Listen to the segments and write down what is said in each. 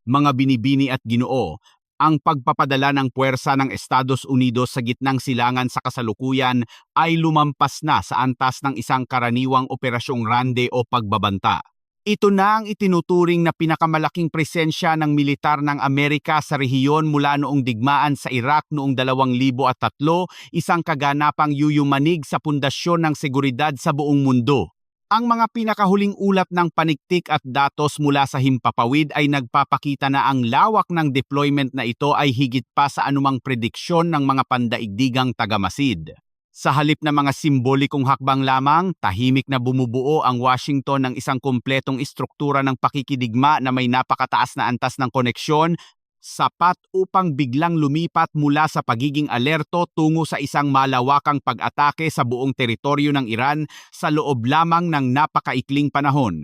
Mga binibini at ginoo, ang pagpapadala ng puwersa ng Estados Unidos sa gitnang silangan sa kasalukuyan ay lumampas na sa antas ng isang karaniwang operasyong rande o pagbabanta. Ito na ang itinuturing na pinakamalaking presensya ng militar ng Amerika sa rehiyon mula noong digmaan sa Iraq noong 2003, isang kaganapang yuyumanig sa pundasyon ng seguridad sa buong mundo. Ang mga pinakahuling ulat ng paniktik at datos mula sa himpapawid ay nagpapakita na ang lawak ng deployment na ito ay higit pa sa anumang prediksyon ng mga pandaigdigang tagamasid. Sa halip na mga simbolikong hakbang lamang, tahimik na bumubuo ang Washington ng isang kumpletong istruktura ng pakikidigma na may napakataas na antas ng koneksyon, sapat upang biglang lumipat mula sa pagiging alerto tungo sa isang malawakang pag-atake sa buong teritoryo ng Iran sa loob lamang ng napakaikling panahon.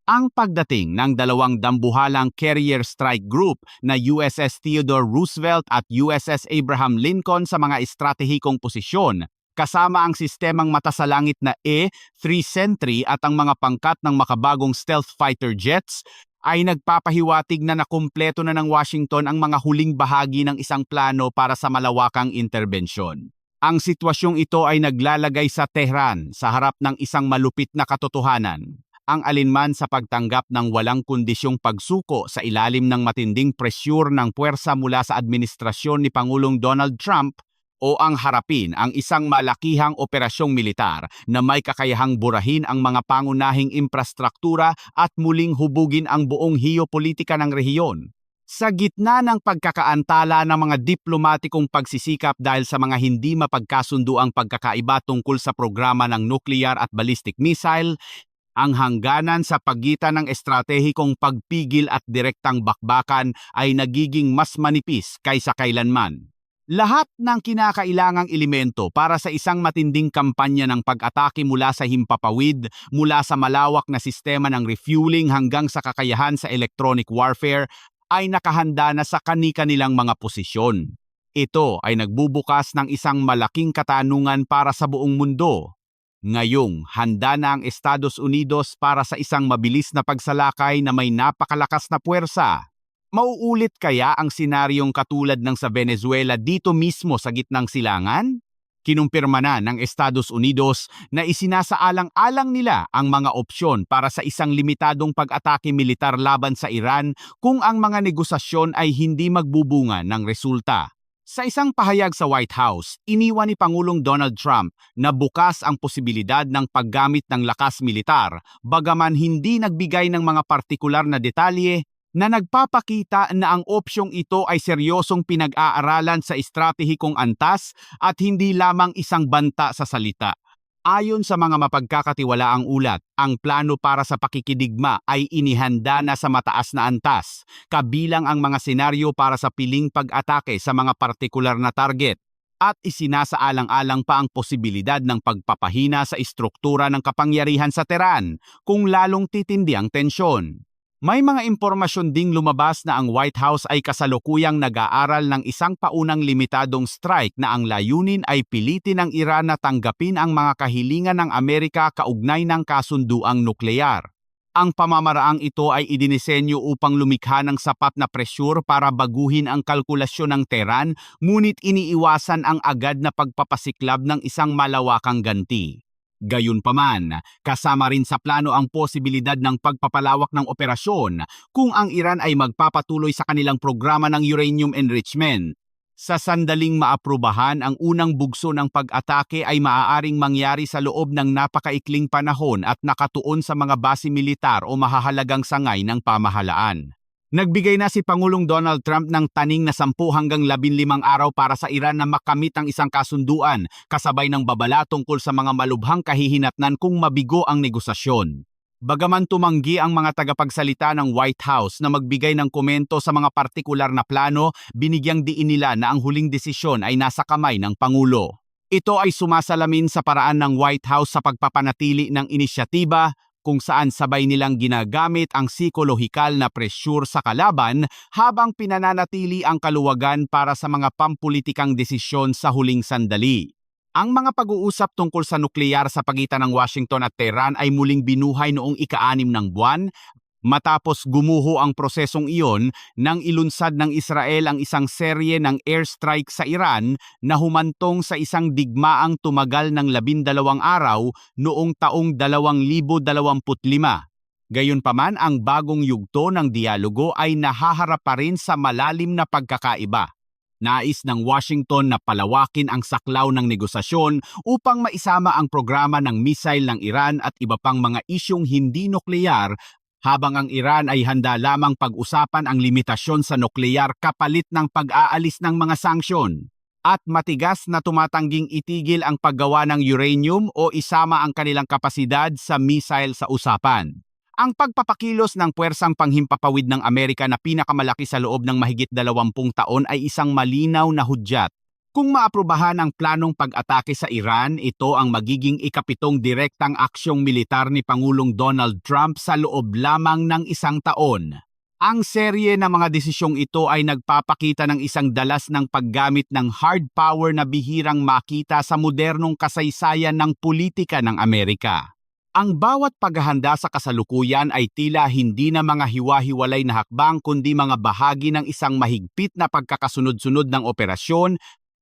Ang pagdating ng dalawang dambuhalang carrier strike group na USS Theodore Roosevelt at USS Abraham Lincoln sa mga estratehikong posisyon, kasama ang sistemang mata sa langit na E-3 Sentry at ang mga pangkat ng makabagong stealth fighter jets, ay nagpapahiwatig na nakumpleto na ng Washington ang mga huling bahagi ng isang plano para sa malawakang interbensyon. Ang sitwasyong ito ay naglalagay sa Tehran sa harap ng isang malupit na katotohanan. Ang alinman sa pagtanggap ng walang kondisyong pagsuko sa ilalim ng matinding presyur ng puwersa mula sa administrasyon ni Pangulong Donald Trump o ang harapin ang isang malakihang operasyong militar na may kakayahang burahin ang mga pangunahing infrastruktura at muling hubugin ang buong heopolitika ng rehiyon. Sa gitna ng pagkakaantala ng mga diplomatikong pagsisikap dahil sa mga hindi mapagkasunduang pagkakaiba tungkol sa programa ng nuclear at ballistic missile, ang hangganan sa pagitan ng estratehikong pagpigil at direktang bakbakan ay nagiging mas manipis kaysa kailanman. Lahat ng kinakailangang elemento para sa isang matinding kampanya ng pag-atake mula sa himpapawid, mula sa malawak na sistema ng refueling hanggang sa kakayahan sa electronic warfare, ay nakahanda na sa kani-kanilang mga posisyon. Ito ay nagbubukas ng isang malaking katanungan para sa buong mundo. Ngayong handa na ang Estados Unidos para sa isang mabilis na pagsalakay na may napakalakas na puwersa. Mauulit kaya ang senaryong katulad ng sa Venezuela dito mismo sa gitnang silangan? Kinumpirma na ng Estados Unidos na isinasaalang-alang nila ang mga opsyon para sa isang limitadong pag-atake militar laban sa Iran kung ang mga negosasyon ay hindi magbubunga ng resulta. Sa isang pahayag sa White House, iniwan ni Pangulong Donald Trump na bukas ang posibilidad ng paggamit ng lakas militar, bagaman hindi nagbigay ng mga partikular na detalye na nagpapakita na ang opsyong ito ay seryosong pinag-aaralan sa estratehikong antas at hindi lamang isang banta sa salita. Ayon sa mga mapagkakatiwalaang ulat, ang plano para sa pakikidigma ay inihanda na sa mataas na antas, kabilang ang mga senaryo para sa piling pag-atake sa mga partikular na target, at isinasaalang-alang pa ang posibilidad ng pagpapahina sa istruktura ng kapangyarihan sa Tehran kung lalong titindi ang tensyon. May mga impormasyon ding lumabas na ang White House ay kasalukuyang nag-aaral ng isang paunang limitadong strike na ang layunin ay pilitin ang Iran na tanggapin ang mga kahilingan ng Amerika kaugnay ng kasunduang nuklear. Ang pamamaraang ito ay idinisenyo upang lumikha ng sapat na presyur para baguhin ang kalkulasyon ng Tehran, ngunit iniiwasan ang agad na pagpapasiklab ng isang malawakang ganti. Gayunpaman, kasama rin sa plano ang posibilidad ng pagpapalawak ng operasyon kung ang Iran ay magpapatuloy sa kanilang programa ng uranium enrichment. Sa sandaling maaprubahan, ang unang bugso ng pag-atake ay maaaring mangyari sa loob ng napakaikling panahon at nakatuon sa mga base militar o mahahalagang sangay ng pamahalaan. Nagbigay na si Pangulong Donald Trump ng taning na 10 hanggang 15 araw para sa Iran na makamit ang isang kasunduan, kasabay ng babala tungkol sa mga malubhang kahihinatnan kung mabigo ang negosasyon. Bagaman tumanggi ang mga tagapagsalita ng White House na magbigay ng komento sa mga partikular na plano, binigyang diin nila na ang huling desisyon ay nasa kamay ng Pangulo. Ito ay sumasalamin sa paraan ng White House sa pagpapanatili ng inisyatiba, kung saan sabay nilang ginagamit ang psikolohikal na presyur sa kalaban habang pinananatili ang kaluwagan para sa mga pampulitikang desisyon sa huling sandali. Ang mga pag-uusap tungkol sa nukleyar sa pagitan ng Washington at Tehran ay muling binuhay noong ika-6 ng buwan, Matapos gumuho ang prosesong iyon nang ilunsad ng Israel ang isang serye ng airstrike sa Iran na humantong sa isang digmaang tumagal ng 12 araw noong taong 2025. Gayunpaman, ang bagong yugto ng dialogo ay nahaharap pa rin sa malalim na pagkakaiba. Nais ng Washington na palawakin ang saklaw ng negosasyon upang maisama ang programa ng missile ng Iran at iba pang mga isyung hindi nukleyar, habang ang Iran ay handa lamang pag-usapan ang limitasyon sa nukleyar kapalit ng pag-aalis ng mga sanksyon. At matigas na tumatangging itigil ang paggawa ng uranium o isama ang kanilang kapasidad sa missile sa usapan. Ang pagpapakilos ng puwersang panghimpapawid ng Amerika na pinakamalaki sa loob ng mahigit 20 taon ay isang malinaw na hudyat. Kung maaprubahan ang planong pag-atake sa Iran, ito ang magiging ikapitong direktang aksyong militar ni Pangulong Donald Trump sa loob lamang ng isang taon. Ang serye ng mga desisyong ito ay nagpapakita ng isang dalas ng paggamit ng hard power na bihirang makita sa modernong kasaysayan ng politika ng Amerika. Ang bawat paghahanda sa kasalukuyan ay tila hindi na mga hiwa-hiwalay na hakbang kundi mga bahagi ng isang mahigpit na pagkakasunod-sunod ng operasyon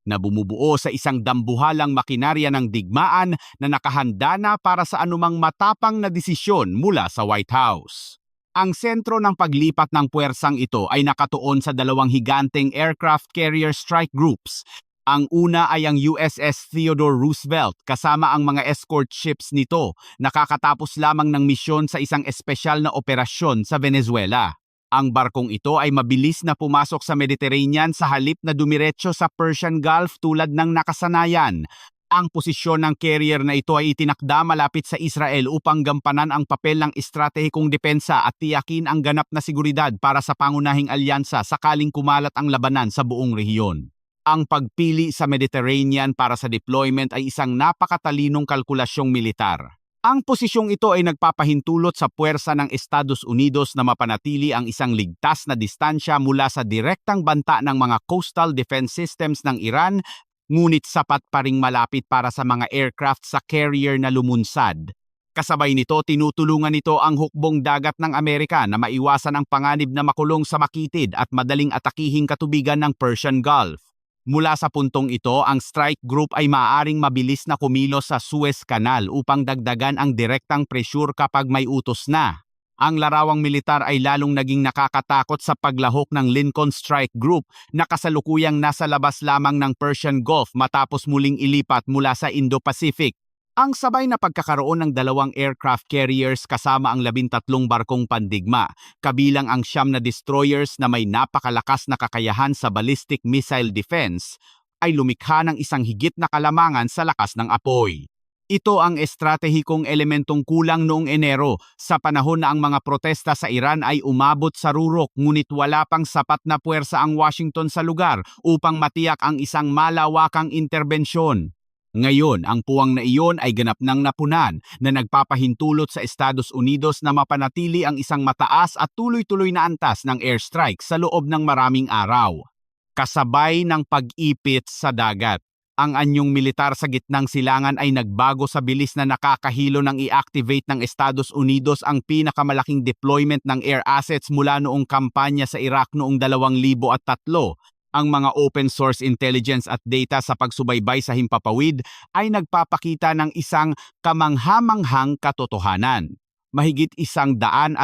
na bumubuo sa isang dambuhalang makinarya ng digmaan na nakahanda na para sa anumang matapang na desisyon mula sa White House. Ang sentro ng paglipat ng puwersang ito ay nakatuon sa dalawang higanteng aircraft carrier strike groups. Ang una ay ang USS Theodore Roosevelt kasama ang mga escort ships nito, nakakatapos lamang ng misyon sa isang espesyal na operasyon sa Venezuela. Ang barkong ito ay mabilis na pumasok sa Mediterranean sa halip na dumiretso sa Persian Gulf tulad ng nakasanayan. Ang posisyon ng carrier na ito ay itinakda malapit sa Israel upang gampanan ang papel ng estratehikong depensa at tiyakin ang ganap na seguridad para sa pangunahing alyansa sakaling kumalat ang labanan sa buong rehiyon. Ang pagpili sa Mediterranean para sa deployment ay isang napakatalinong kalkulasyong militar. Ang posisyong ito ay nagpapahintulot sa puwersa ng Estados Unidos na mapanatili ang isang ligtas na distansya mula sa direktang banta ng mga coastal defense systems ng Iran, ngunit sapat pa ring malapit para sa mga aircraft sa carrier na lumunsad. Kasabay nito, tinutulungan nito ang hukbong dagat ng Amerika na maiwasan ang panganib na makulong sa makitid at madaling atakihing katubigan ng Persian Gulf. Mula sa puntong ito, ang strike group ay maaaring mabilis na kumilos sa Suez Canal upang dagdagan ang direktang presyur kapag may utos na. Ang larawang militar ay lalong naging nakakatakot sa paglahok ng Lincoln Strike Group na kasalukuyang nasa labas lamang ng Persian Gulf matapos muling ilipat mula sa Indo-Pacific. Ang sabay na pagkakaroon ng dalawang aircraft carriers kasama ang 13 barkong pandigma, kabilang ang 9 na destroyers na may napakalakas na kakayahan sa ballistic missile defense, ay lumikha ng isang higit na kalamangan sa lakas ng apoy. Ito ang estratehikong elementong kulang noong Enero sa panahon na ang mga protesta sa Iran ay umabot sa rurok, ngunit wala pang sapat na puwersa ang Washington sa lugar upang matiyak ang isang malawakang interbensyon. Ngayon, ang puwang na iyon ay ganap nang napunan na nagpapahintulot sa Estados Unidos na mapanatili ang isang mataas at tuloy-tuloy na antas ng airstrike sa loob ng maraming araw. Kasabay ng pag-ipit sa dagat, ang anyong militar sa gitnang silangan ay nagbago sa bilis na nakakahilo nang i-activate ng Estados Unidos ang pinakamalaking deployment ng air assets mula noong kampanya sa Iraq noong 2003. Ang mga open source intelligence at data sa pagsubaybay sa himpapawid ay nagpapakita ng isang kamanghamanghang katotohanan. Mahigit 120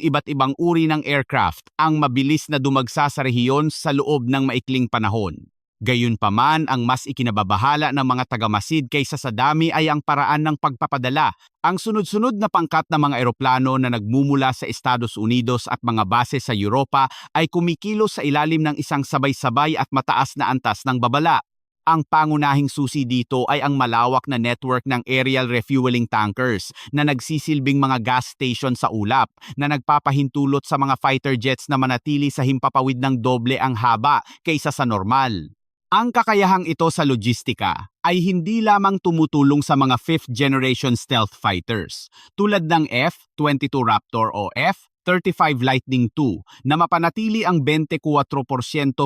iba't ibang uri ng aircraft ang mabilis na dumagsa sa rehiyon sa loob ng maikling panahon. Gayunpaman, ang mas ikinababahala ng mga tagamasid kaysa sa dami ay ang paraan ng pagpapadala. Ang sunod-sunod na pangkat ng mga eroplano na nagmumula sa Estados Unidos at mga base sa Europa ay kumikilos sa ilalim ng isang sabay-sabay at mataas na antas ng babala. Ang pangunahing susi dito ay ang malawak na network ng aerial refueling tankers na nagsisilbing mga gas station sa ulap na nagpapahintulot sa mga fighter jets na manatili sa himpapawid ng doble ang haba kaysa sa normal. Ang kakayahang ito sa logistika ay hindi lamang tumutulong sa mga 5th generation stealth fighters tulad ng F-22 Raptor o F-35 Lightning II na mapanatili ang 24%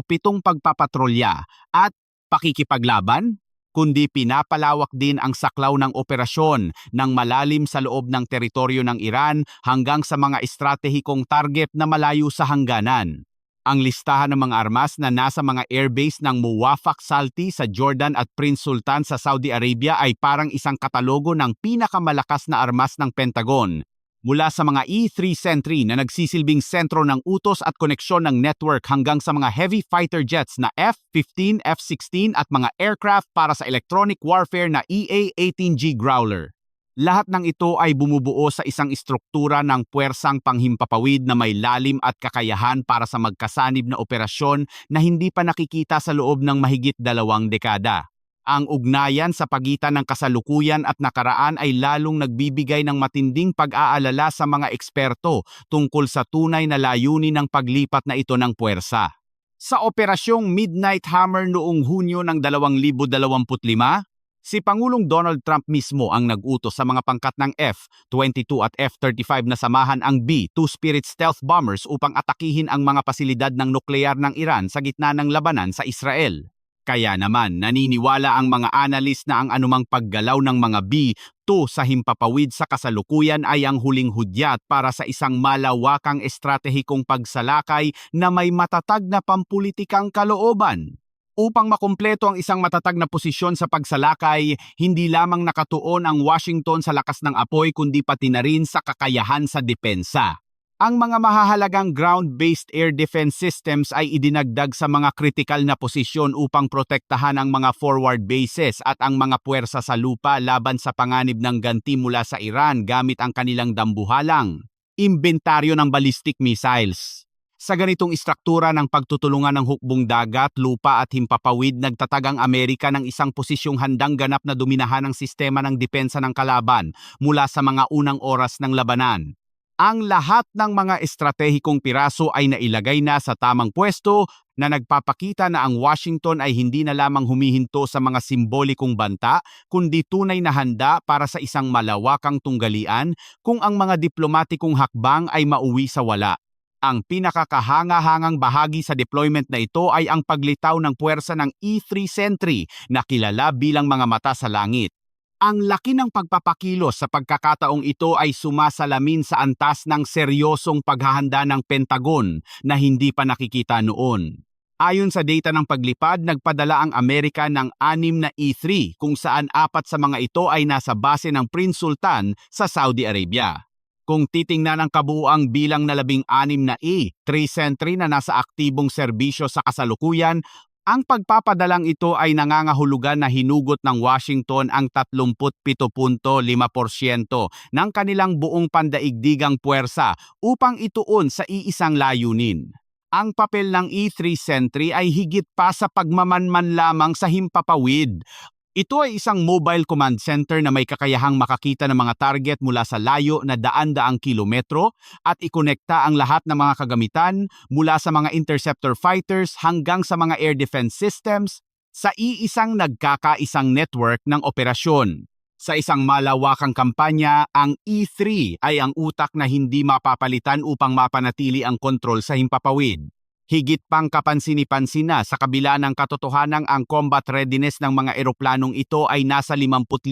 pitong pagpapatrolya at pakikipaglaban, kundi pinapalawak din ang saklaw ng operasyon ng malalim sa loob ng teritoryo ng Iran hanggang sa mga estratehikong target na malayo sa hangganan. Ang listahan ng mga armas na nasa mga airbase ng Muwafaq Salti sa Jordan at Prince Sultan sa Saudi Arabia ay parang isang katalogo ng pinakamalakas na armas ng Pentagon. Mula sa mga E-3 Sentry na nagsisilbing sentro ng utos at koneksyon ng network hanggang sa mga heavy fighter jets na F-15, F-16 at mga aircraft para sa electronic warfare na EA-18G Growler. Lahat ng ito ay bumubuo sa isang istruktura ng puwersang panghimpapawid na may lalim at kakayahan para sa magkasanib na operasyon na hindi pa nakikita sa loob ng mahigit 2 dekada. Ang ugnayan sa pagitan ng kasalukuyan at nakaraan ay lalong nagbibigay ng matinding pag-aalala sa mga eksperto tungkol sa tunay na layunin ng paglipat na ito ng puwersa. Sa operasyong Midnight Hammer noong Hunyo ng 2025, si Pangulong Donald Trump mismo ang nag-utos sa mga pangkat ng F-22 at F-35 na samahan ang B-2 Spirit stealth bombers upang atakihin ang mga pasilidad ng nuklear ng Iran sa gitna ng labanan sa Israel. Kaya naman, naniniwala ang mga analis na ang anumang paggalaw ng mga B-2 sa himpapawid sa kasalukuyan ay ang huling hudyat para sa isang malawakang estratehikong pagsalakay na may matatag na pampulitikang kalooban. Upang makumpleto ang isang matatag na posisyon sa pagsalakay, hindi lamang nakatuon ang Washington sa lakas ng apoy kundi pati na rin sa kakayahan sa depensa. Ang mga mahahalagang ground-based air defense systems ay idinagdag sa mga kritikal na posisyon upang protektahan ang mga forward bases at ang mga puwersa sa lupa laban sa panganib ng ganti mula sa Iran gamit ang kanilang dambuhalang imbentaryo ng ballistic missiles. Sa ganitong istruktura ng pagtutulungan ng hukbong dagat, lupa at himpapawid, nagtatag ang Amerika ng isang posisyong handang ganap na dominahan ang sistema ng depensa ng kalaban mula sa mga unang oras ng labanan. Ang lahat ng mga estratehikong piraso ay nailagay na sa tamang pwesto na nagpapakita na ang Washington ay hindi na lamang humihinto sa mga simbolikong banta, kundi tunay na handa para sa isang malawakang tunggalian kung ang mga diplomatikong hakbang ay mauwi sa wala. Ang pinakakahanga-hangang bahagi sa deployment na ito ay ang paglitaw ng puwersa ng E-3 Sentry na kilala bilang mga mata sa langit. Ang laki ng pagpapakilos sa pagkakataong ito ay sumasalamin sa antas ng seryosong paghahanda ng Pentagon na hindi pa nakikita noon. Ayon sa data ng paglipad, nagpadala ang Amerika ng 6 na E-3 kung saan 4 sa mga ito ay nasa base ng Prince Sultan sa Saudi Arabia. Kung titingnan ang kabuuang bilang na 16 na E-3 Sentry na nasa aktibong serbisyo sa kasalukuyan, ang pagpapadalang ito ay nangangahulugan na hinugot ng Washington ang 37.5% ng kanilang buong pandaigdigang puwersa upang ituon sa iisang layunin. Ang papel ng E-3 Sentry ay higit pa sa pagmamanman lamang sa himpapawid. Ito ay isang mobile command center na may kakayahang makakita ng mga target mula sa layo na daan-daang kilometro at ikonekta ang lahat ng mga kagamitan mula sa mga interceptor fighters hanggang sa mga air defense systems sa iisang nagkakaisang network ng operasyon. Sa isang malawakang kampanya, ang E-3 ay ang utak na hindi mapapalitan upang mapanatili ang kontrol sa himpapawid. Higit pang kapansin-pansin na sa kabila ng katotohanang ang combat readiness ng mga eroplanong ito ay nasa 55%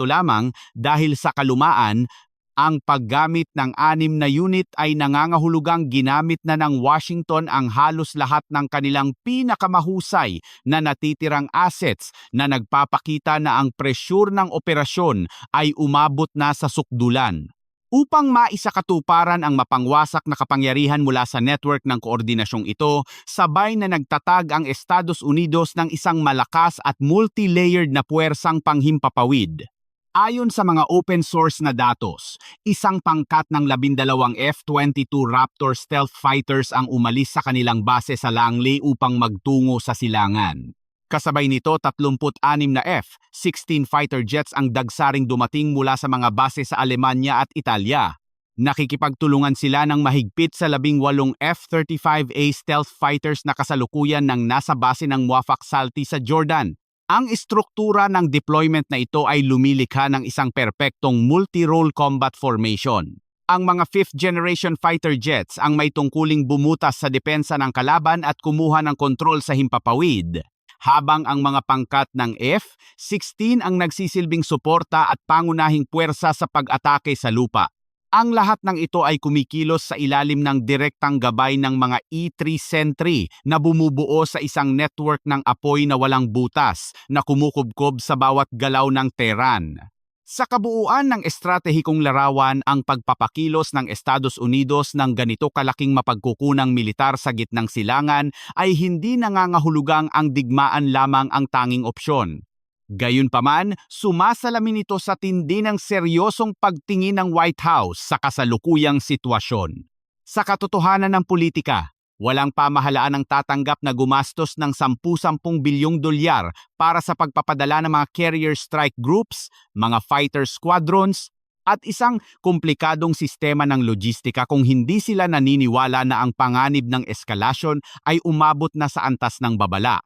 lamang dahil sa kalumaan, ang paggamit ng 6 na unit ay nangangahulugang ginamit na ng Washington ang halos lahat ng kanilang pinakamahusay na natitirang assets na nagpapakita na ang presyur ng operasyon ay umabot na sa sukdulan. Upang maisakatuparan ang mapangwasak na kapangyarihan mula sa network ng koordinasyong ito, sabay na nagtatag ang Estados Unidos ng isang malakas at multi-layered na puwersang panghimpapawid. Ayon sa mga open source na datos, isang pangkat ng 12 F-22 Raptor stealth fighters ang umalis sa kanilang base sa Langley upang magtungo sa silangan. Kasabay nito, 36 na F-16 fighter jets ang dagsaring dumating mula sa mga base sa Alemanya at Italia. Nakikipagtulungan sila ng mahigpit sa 18 F-35A stealth fighters na kasalukuyan ng nasa base ng Muwafaq Salti sa Jordan. Ang istruktura ng deployment na ito ay lumilikha ng isang perpektong multi-role combat formation. Ang mga 5th generation fighter jets ang may tungkuling bumutas sa depensa ng kalaban at kumuha ng kontrol sa himpapawid, habang ang mga pangkat ng F-16 ang nagsisilbing suporta at pangunahing puwersa sa pag-atake sa lupa. Ang lahat ng ito ay kumikilos sa ilalim ng direktang gabay ng mga E-3 Sentry na bumubuo sa isang network ng apoy na walang butas na kumukubkob sa bawat galaw ng Tehran. Sa kabuuan ng estratehikong larawan, ang pagpapakilos ng Estados Unidos ng ganito kalaking mapagkukunang militar sa gitnang silangan ay hindi nangangahulugang ang digmaan lamang ang tanging opsyon. Gayunpaman, sumasalamin ito sa tindi ng seryosong pagtingin ng White House sa kasalukuyang sitwasyon. Sa katotohanan ng politika, walang pamahalaan ang tatanggap na gumastos ng 10-10 bilyong dolyar para sa pagpapadala ng mga carrier strike groups, mga fighter squadrons, at isang komplikadong sistema ng logistika kung hindi sila naniniwala na ang panganib ng eskalasyon ay umabot na sa antas ng babala.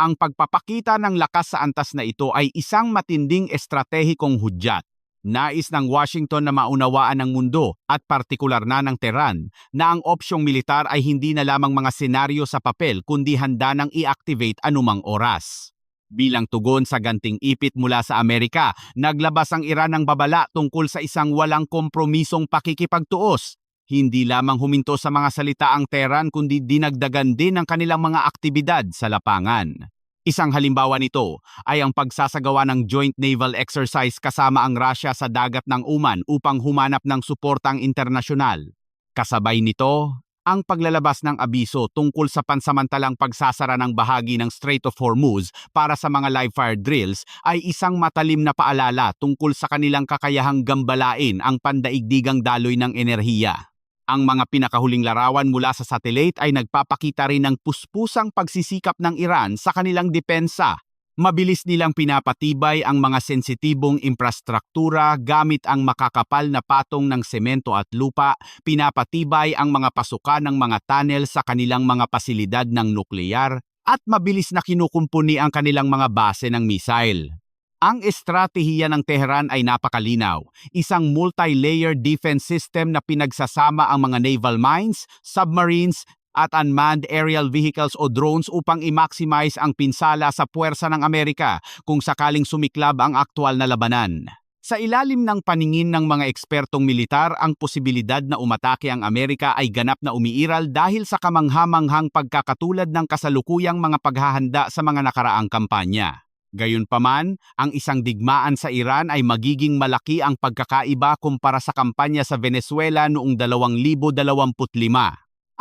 Ang pagpapakita ng lakas sa antas na ito ay isang matinding estratehikong hudyat. Nais ng Washington na maunawaan ng mundo at partikular na ng Tehran na ang opsyong militar ay hindi na lamang mga senaryo sa papel kundi handa nang i-activate anumang oras. Bilang tugon sa ganting ipit mula sa Amerika, naglabas ang Iran ng babala tungkol sa isang walang kompromisong pakikipagtuos. Hindi lamang huminto sa mga salita ang Tehran kundi dinagdagan din ang kanilang mga aktibidad sa lapangan. Isang halimbawa nito ay ang pagsasagawa ng joint naval exercise kasama ang Russia sa dagat ng Oman upang humanap ng suportang internasyonal. Kasabay nito, ang paglalabas ng abiso tungkol sa pansamantalang pagsasara ng bahagi ng Strait of Hormuz para sa mga live-fire drills ay isang matalim na paalala tungkol sa kanilang kakayahang gambalain ang pandaigdigang daloy ng enerhiya. Ang mga pinakahuling larawan mula sa satellite ay nagpapakita rin ng puspusang pagsisikap ng Iran sa kanilang depensa. Mabilis nilang pinapatibay ang mga sensitibong infrastruktura gamit ang makakapal na patong ng semento at lupa, pinapatibay ang mga pasukan ng mga tunnel sa kanilang mga pasilidad ng nukleyar, at mabilis na kinukumpuni ang kanilang mga base ng missile. Ang estratehiya ng Tehran ay napakalinaw, isang multi-layer defense system na pinagsasama ang mga naval mines, submarines, at unmanned aerial vehicles o drones upang i-maximize ang pinsala sa puwersa ng Amerika kung sakaling sumiklab ang aktwal na labanan. Sa ilalim ng paningin ng mga ekspertong militar, ang posibilidad na umatake ang Amerika ay ganap na umiiral dahil sa kamanghamanghang pagkakatulad ng kasalukuyang mga paghahanda sa mga nakaraang kampanya. Gayunpaman, ang isang digmaan sa Iran ay magiging malaki ang pagkakaiba kumpara sa kampanya sa Venezuela noong 2025.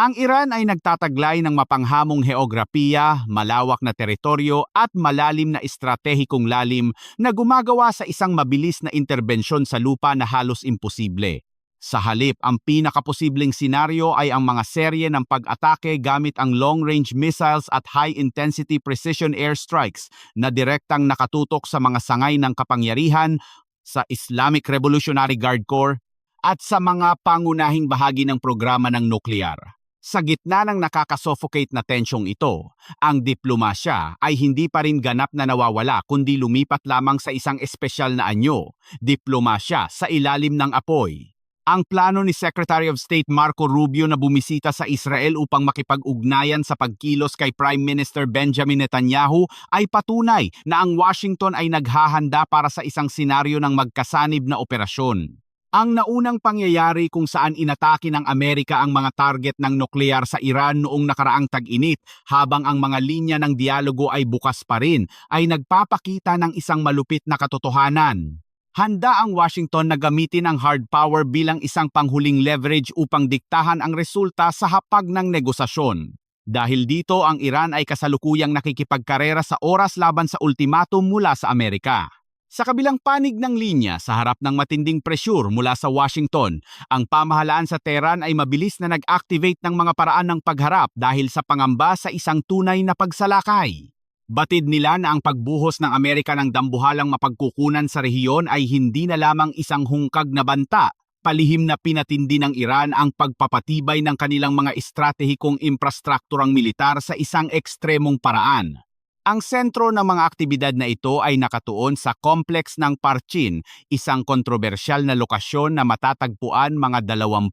Ang Iran ay nagtataglay ng mapanghamong heograpiya, malawak na teritoryo at malalim na estratehikong lalim na gumagawa sa isang mabilis na interbensyon sa lupa na halos imposible. Sa halip, ang pinakaposibleng senaryo ay ang mga serye ng pag-atake gamit ang long-range missiles at high-intensity precision airstrikes na direktang nakatutok sa mga sangay ng kapangyarihan, sa Islamic Revolutionary Guard Corps, at sa mga pangunahing bahagi ng programa ng nuklear. Sa gitna ng nakakasuffocate na tensyong ito, ang diplomasya ay hindi pa rin ganap na nawawala kundi lumipat lamang sa isang espesyal na anyo, diplomasya sa ilalim ng apoy. Ang plano ni Secretary of State Marco Rubio na bumisita sa Israel upang makipag-ugnayan sa pagkilos kay Prime Minister Benjamin Netanyahu ay patunay na ang Washington ay naghahanda para sa isang senaryo ng magkasanib na operasyon. Ang naunang pangyayari kung saan inatake ng Amerika ang mga target ng nukleyar sa Iran noong nakaraang tag-init habang ang mga linya ng dialogo ay bukas pa rin ay nagpapakita ng isang malupit na katotohanan. Handa ang Washington na gamitin ang hard power bilang isang panghuling leverage upang diktahan ang resulta sa hapag ng negosasyon. Dahil dito, ang Iran ay kasalukuyang nakikipagkarera sa oras laban sa ultimatum mula sa Amerika. Sa kabilang panig ng linya, sa harap ng matinding presyur mula sa Washington, ang pamahalaan sa Tehran ay mabilis na nag-activate ng mga paraan ng pagharap dahil sa pangamba sa isang tunay na pagsalakay. Batid nila na ang pagbuhos ng Amerika ng dambuhalang mapagkukunan sa rehiyon ay hindi na lamang isang hungkag na banta, palihim na pinatindi ng Iran ang pagpapatibay ng kanilang mga estratehikong infrastrukturang militar sa isang ekstremong paraan. Ang sentro ng mga aktibidad na ito ay nakatuon sa complex ng Parchin, isang kontrobersyal na lokasyon na matatagpuan mga 25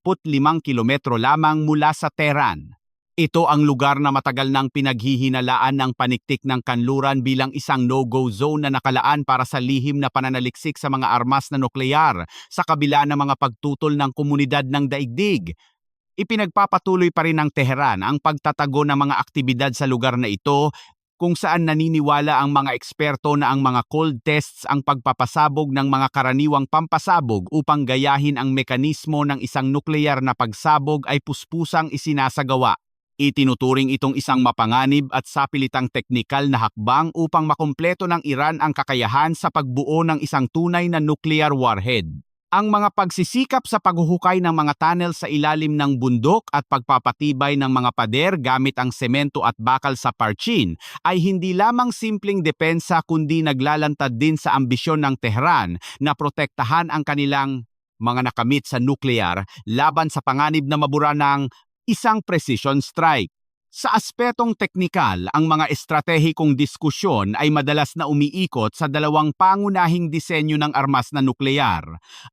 kilometro lamang mula sa Tehran. Ito ang lugar na matagal nang pinaghihinalaan ng paniktik ng kanluran bilang isang no-go zone na nakalaan para sa lihim na pananaliksik sa mga armas na nuklear sa kabila ng mga pagtutol ng komunidad ng daigdig. Ipinagpapatuloy pa rin ng Tehran ang pagtatago ng mga aktibidad sa lugar na ito kung saan naniniwala ang mga eksperto na ang mga cold tests ang pagpapasabog ng mga karaniwang pampasabog upang gayahin ang mekanismo ng isang nukleyar na pagsabog ay puspusang isinasagawa. Itinuturing itong isang mapanganib at sapilitang teknikal na hakbang upang makumpleto ng Iran ang kakayahan sa pagbuo ng isang tunay na nuclear warhead. Ang mga pagsisikap sa paghuhukay ng mga tunnel sa ilalim ng bundok at pagpapatibay ng mga pader gamit ang semento at bakal sa Parchin ay hindi lamang simpleng depensa kundi naglalantad din sa ambisyon ng Tehran na protektahan ang kanilang mga nakamit sa nuclear laban sa panganib na mabura ng isang precision strike. Sa aspetong teknikal, ang mga estratehikong diskusyon ay madalas na umiikot sa dalawang pangunahing disenyo ng armas na nukleyar,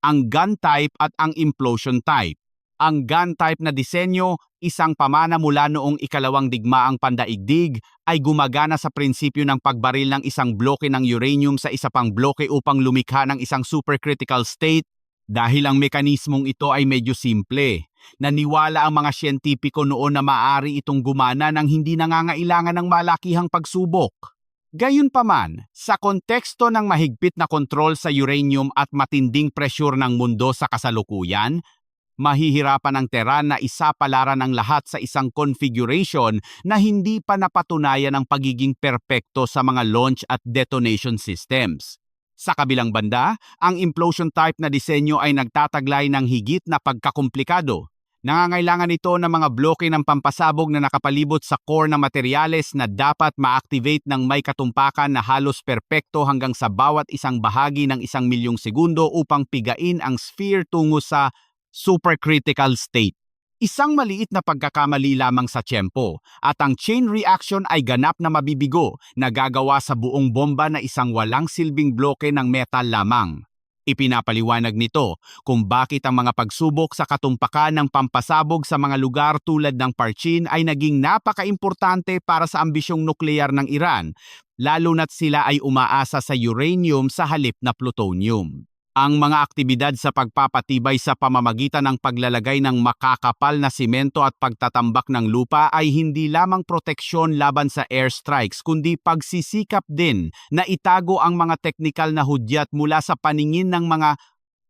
ang gun type at ang implosion type. Ang gun type na disenyo, isang pamana mula noong ikalawang digmaang pandaigdig, ay gumagana sa prinsipyo ng pagbaril ng isang bloke ng uranium sa isa pang bloke upang lumikha ng isang supercritical state. Dahil ang mekanismong ito ay medyo simple, naniwala ang mga siyentipiko noon na maaari itong gumana nang hindi nangangailangan ng malakihang pagsubok. Gayunpaman, sa konteksto ng mahigpit na kontrol sa uranium at matinding presyur ng mundo sa kasalukuyan, mahihirapan ang Tehran na isapalaran ang lahat sa isang configuration na hindi pa napatunayan ang pagiging perpekto sa mga launch at detonation systems. Sa kabilang banda, ang implosion type na disenyo ay nagtataglay ng higit na pagkakomplikado. Nangangailangan ito ng mga bloke ng pampasabog na nakapalibot sa core na materyales na dapat ma-activate ng may katumpakan na halos perpekto hanggang sa bawat isang bahagi ng 1,000,000 segundo upang pigain ang sphere tungo sa supercritical state. Isang maliit na pagkakamali lamang sa tiyempo at ang chain reaction ay ganap na mabibigo na gagawa sa buong bomba na isang walang silbing bloke ng metal lamang. Ipinapaliwanag nito kung bakit ang mga pagsubok sa katumpakan ng pampasabog sa mga lugar tulad ng Parchin ay naging napaka-importante para sa ambisyong nukleyar ng Iran, lalo na't sila ay umaasa sa uranium sa halip na plutonium. Ang mga aktibidad sa pagpapatibay sa pamamagitan ng paglalagay ng makakapal na simento at pagtatambak ng lupa ay hindi lamang proteksyon laban sa airstrikes kundi pagsisikap din na itago ang mga teknikal na hudyat mula sa paningin ng mga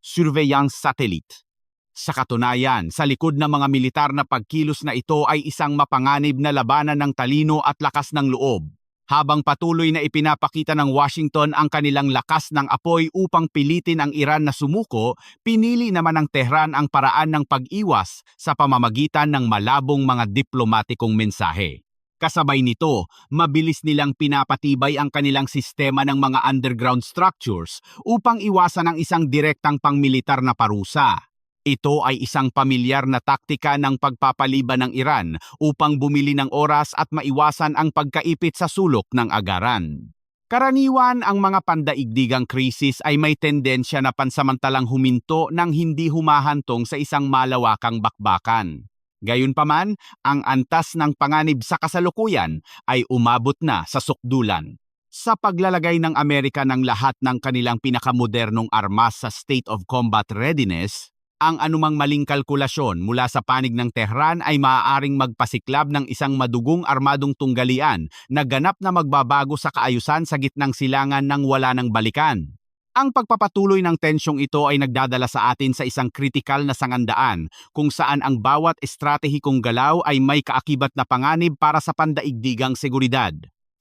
surveillance satellite. Sa katunayan, sa likod ng mga militar na pagkilos na ito ay isang mapanganib na labanan ng talino at lakas ng loob. Habang patuloy na ipinapakita ng Washington ang kanilang lakas ng apoy upang pilitin ang Iran na sumuko, pinili naman ng Tehran ang paraan ng pag-iwas sa pamamagitan ng malabong mga diplomatikong mensahe. Kasabay nito, mabilis nilang pinapatibay ang kanilang sistema ng mga underground structures upang iwasan ang isang direktang pangmilitar na parusa. Ito ay isang pamilyar na taktika ng pagpapaliban ng Iran upang bumili ng oras at maiwasan ang pagkaipit sa sulok ng agaran. Karaniwan ang mga pandaigdigang krisis ay may tendensya na pansamantalang huminto nang hindi humahantong sa isang malawakang bakbakan. Gayunpaman, ang antas ng panganib sa kasalukuyan ay umabot na sa sukdulan. Sa paglalagay ng Amerika ng lahat ng kanilang pinakamodernong armas sa state of combat readiness, ang anumang maling kalkulasyon mula sa panig ng Tehran ay maaaring magpasiklab ng isang madugong armadong tunggalian na ganap na magbabago sa kaayusan sa gitnang silangan ng wala ng balikan. Ang pagpapatuloy ng tensyong ito ay nagdadala sa atin sa isang kritikal na sangandaan kung saan ang bawat estratehikong galaw ay may kaakibat na panganib para sa pandaigdigang seguridad.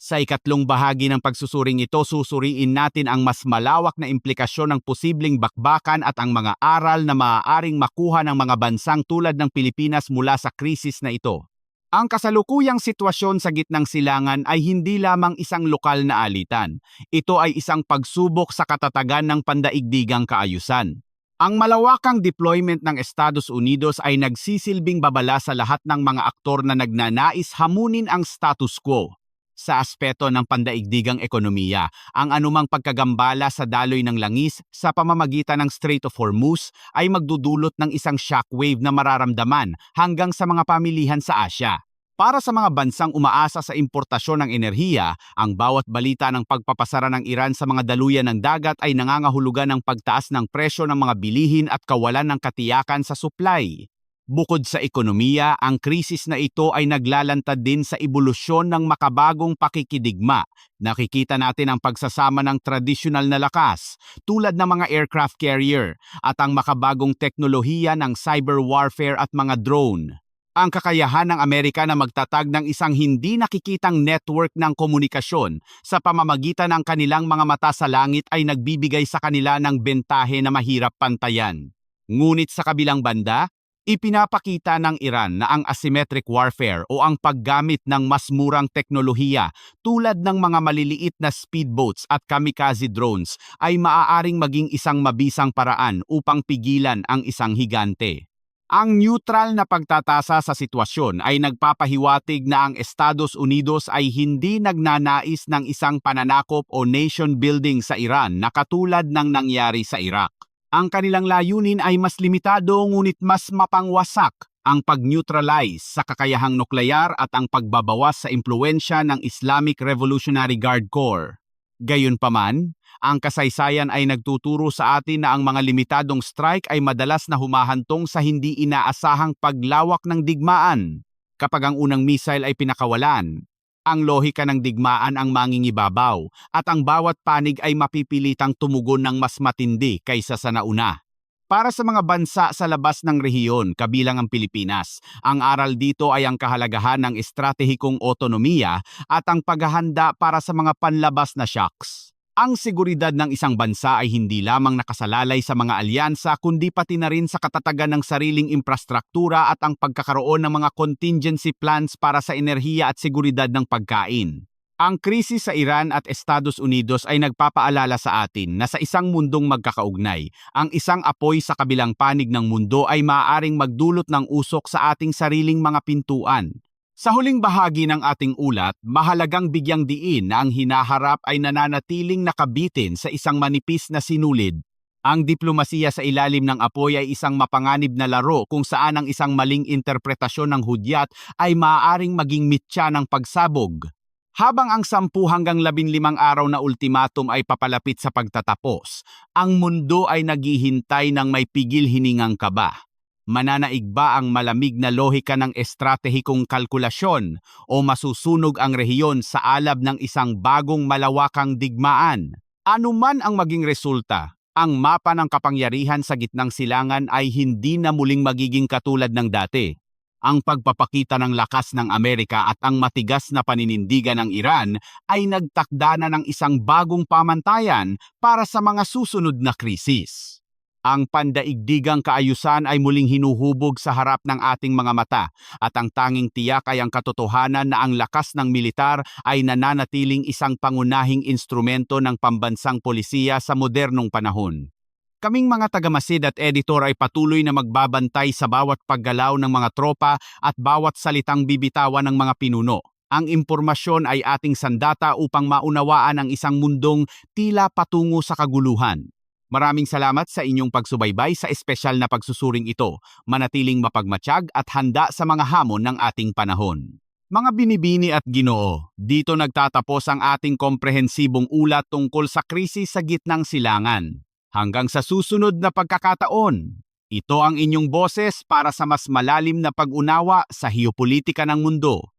Sa ikatlong bahagi ng pagsusuring ito, susuriin natin ang mas malawak na implikasyon ng posibleng bakbakan at ang mga aral na maaaring makuha ng mga bansang tulad ng Pilipinas mula sa krisis na ito. Ang kasalukuyang sitwasyon sa gitnang silangan ay hindi lamang isang lokal na alitan. Ito ay isang pagsubok sa katatagan ng pandaigdigang kaayusan. Ang malawakang deployment ng Estados Unidos ay nagsisilbing babala sa lahat ng mga aktor na nagnanais hamunin ang status quo. Sa aspeto ng pandaigdigang ekonomiya, ang anumang pagkagambala sa daloy ng langis sa pamamagitan ng Strait of Hormuz ay magdudulot ng isang shockwave na mararamdaman hanggang sa mga pamilihan sa Asya. Para sa mga bansang umaasa sa importasyon ng enerhiya, ang bawat balita ng pagpapasara ng Iran sa mga daluyan ng dagat ay nangangahulugan ng pagtaas ng presyo ng mga bilihin at kawalan ng katiyakan sa supply. Bukod sa ekonomiya, ang krisis na ito ay naglalantad din sa ebolusyon ng makabagong pakikidigma. Nakikita natin ang pagsasama ng tradisyonal na lakas, tulad ng mga aircraft carrier, at ang makabagong teknolohiya ng cyber warfare at mga drone. Ang kakayahan ng Amerika na magtatag ng isang hindi nakikitang network ng komunikasyon sa pamamagitan ng kanilang mga mata sa langit ay nagbibigay sa kanila ng bentahe na mahirap pantayan. Ngunit sa kabilang banda, ipinapakita ng Iran na ang asymmetric warfare o ang paggamit ng mas murang teknolohiya tulad ng mga maliliit na speedboats at kamikaze drones ay maaaring maging isang mabisang paraan upang pigilan ang isang higante. Ang neutral na pagtatasa sa sitwasyon ay nagpapahiwatig na ang Estados Unidos ay hindi nagnanais ng isang pananakop o nation building sa Iran na katulad ng nangyari sa Iraq. Ang kanilang layunin ay mas limitado ngunit mas mapangwasak, ang pag-neutralize sa kakayahang nuklear at ang pagbabawas sa impluensya ng Islamic Revolutionary Guard Corps. Gayunpaman, ang kasaysayan ay nagtuturo sa atin na ang mga limitadong strike ay madalas na humahantong sa hindi inaasahang paglawak ng digmaan. Kapag ang unang missile ay pinakawalan, ang lohika ng digmaan ang mangingibabaw at ang bawat panig ay mapipilitang tumugon ng mas matindi kaysa sa nauna. Para sa mga bansa sa labas ng rehiyon, kabilang ang Pilipinas, ang aral dito ay ang kahalagahan ng estratehikong otonomiya at ang paghahanda para sa mga panlabas na shocks. Ang seguridad ng isang bansa ay hindi lamang nakasalalay sa mga alyansa kundi pati na rin sa katatagan ng sariling infrastruktura at ang pagkakaroon ng mga contingency plans para sa enerhiya at seguridad ng pagkain. Ang krisis sa Iran at Estados Unidos ay nagpapaalala sa atin na sa isang mundong magkakaugnay, ang isang apoy sa kabilang panig ng mundo ay maaaring magdulot ng usok sa ating sariling mga pintuan. Sa huling bahagi ng ating ulat, mahalagang bigyang diin na ang hinaharap ay nananatiling nakabitin sa isang manipis na sinulid. Ang diplomasiya sa ilalim ng apoy ay isang mapanganib na laro kung saan ang isang maling interpretasyon ng hudyat ay maaaring maging mitya ng pagsabog. Habang ang 10 hanggang 15 araw na ultimatum ay papalapit sa pagtatapos, ang mundo ay naghihintay ng may pigil hiningang kaba. Mananaig ba ang malamig na lohika ng estratehikong kalkulasyon o masusunog ang rehiyon sa alab ng isang bagong malawakang digmaan? Anuman ang maging resulta, ang mapa ng kapangyarihan sa gitnang silangan ay hindi na muling magiging katulad ng dati. Ang pagpapakita ng lakas ng Amerika at ang matigas na paninindigan ng Iran ay nagtakda na ng isang bagong pamantayan para sa mga susunod na krisis. Ang pandaigdigang kaayusan ay muling hinuhubog sa harap ng ating mga mata at ang tanging tiyak ay ang katotohanan na ang lakas ng militar ay nananatiling isang pangunahing instrumento ng pambansang polisiya sa modernong panahon. Kaming mga tagamasid at editor ay patuloy na magbabantay sa bawat paggalaw ng mga tropa at bawat salitang bibitawan ng mga pinuno. Ang impormasyon ay ating sandata upang maunawaan ang isang mundong tila patungo sa kaguluhan. Maraming salamat sa inyong pagsubaybay sa espesyal na pagsusuring ito. Manatiling mapagmatsyag at handa sa mga hamon ng ating panahon. Mga binibini at Ginoo, dito nagtatapos ang ating komprehensibong ulat tungkol sa krisis sa gitnang silangan. Hanggang sa susunod na pagkakataon, ito ang inyong boses para sa mas malalim na pag-unawa sa heopolitika ng mundo.